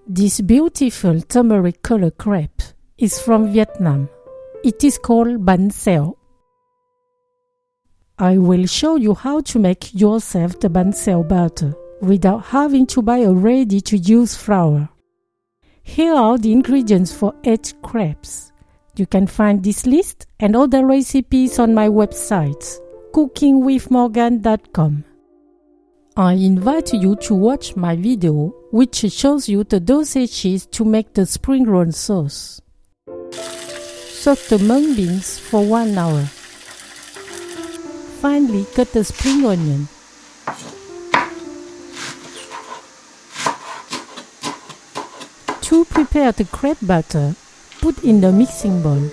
This beautiful turmeric color crepe is from Vietnam. It is called Banh Xeo. I will show you how to make yourself the Banh Xeo batter without having to buy a ready-to-use flour. Here are the ingredients for 8 crepes. You can find this list and other recipes on my website, cookingwithmorgan.com. I invite you to watch my video, which shows you the dosages to make the spring roll sauce. Soak the mung beans for 1 hour. Finely cut the spring onion. To prepare the crepe batter, put in the mixing bowl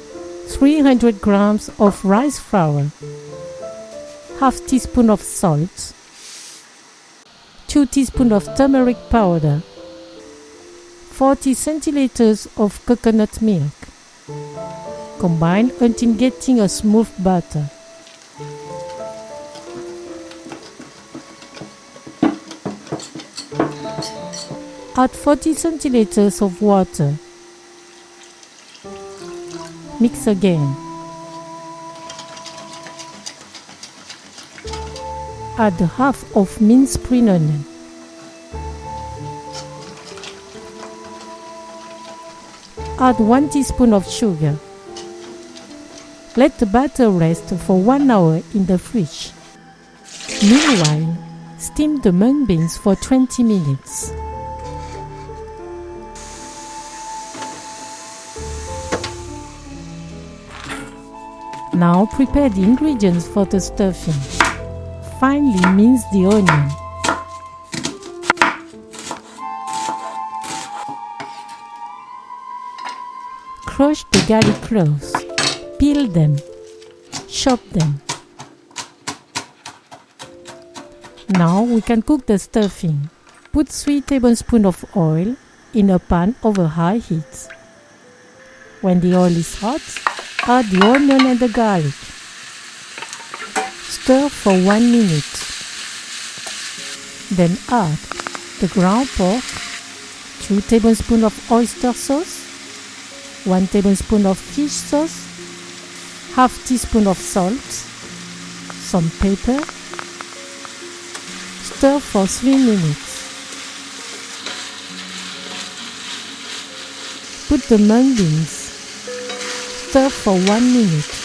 300 grams of rice flour, half teaspoon of salt, 2 teaspoons of turmeric powder, 40 centiliters of coconut milk. Combine until getting a smooth batter. Add 40 centiliters of water. Mix again. Add half of minced spring onion. Add 1 teaspoon of sugar. Let the batter rest for 1 hour in the fridge. Meanwhile, steam the mung beans for 20 minutes. Now prepare the ingredients for the stuffing. Finely mince the onion. Crush the garlic cloves. Peel them. Chop them. Now we can cook the stuffing. Put 3 tablespoons of oil in a pan over high heat. When the oil is hot, add the onion and the garlic. Stir for 1 minute. Then add the ground pork, 2 tablespoons of oyster sauce, 1 tablespoon of fish sauce, half teaspoon of salt, some pepper. Stir for 3 minutes. Put the mung beans. Stir for 1 minute.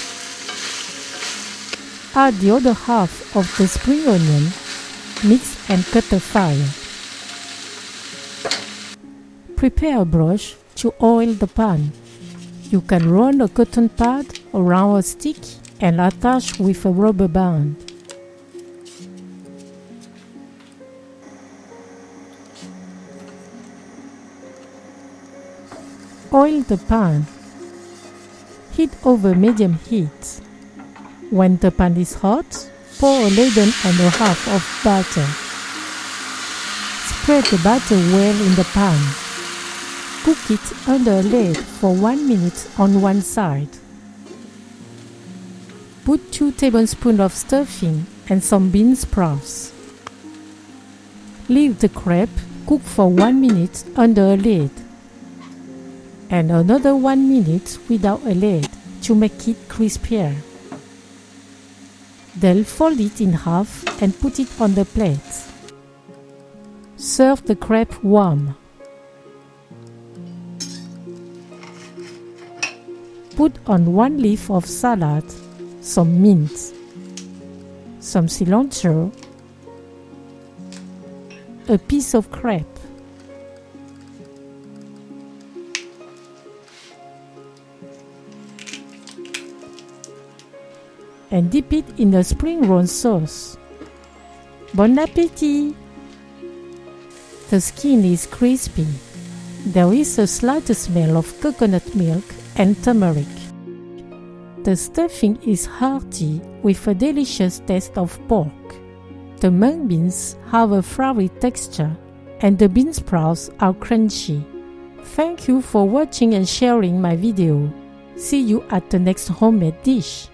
Add the other half of the spring onion. Mix and cut the fire. Prepare a brush to oil the pan. You can run a cotton pad around a stick and attach with a rubber band. Oil the pan. Heat over medium heat. When the pan is hot, pour a ladle and a half of batter. Spread the batter well in the pan. Cook it under a lid for 1 minute on one side. Put 2 tablespoons of stuffing and some bean sprouts. Leave the crepe cook for 1 minute under a lid, and another 1 minute without a lid to make it crispier. Then fold it in half and put it on the plate. Serve the crepe warm. Put on 1 leaf of salad, some mint, some cilantro, a piece of crepe, and dip it in the spring roll sauce. Bon appétit! The skin is crispy. There is a slight smell of coconut milk and turmeric. The stuffing is hearty with a delicious taste of pork. The mung beans have a floury texture and the bean sprouts are crunchy. Thank you for watching and sharing my video. See you at the next homemade dish.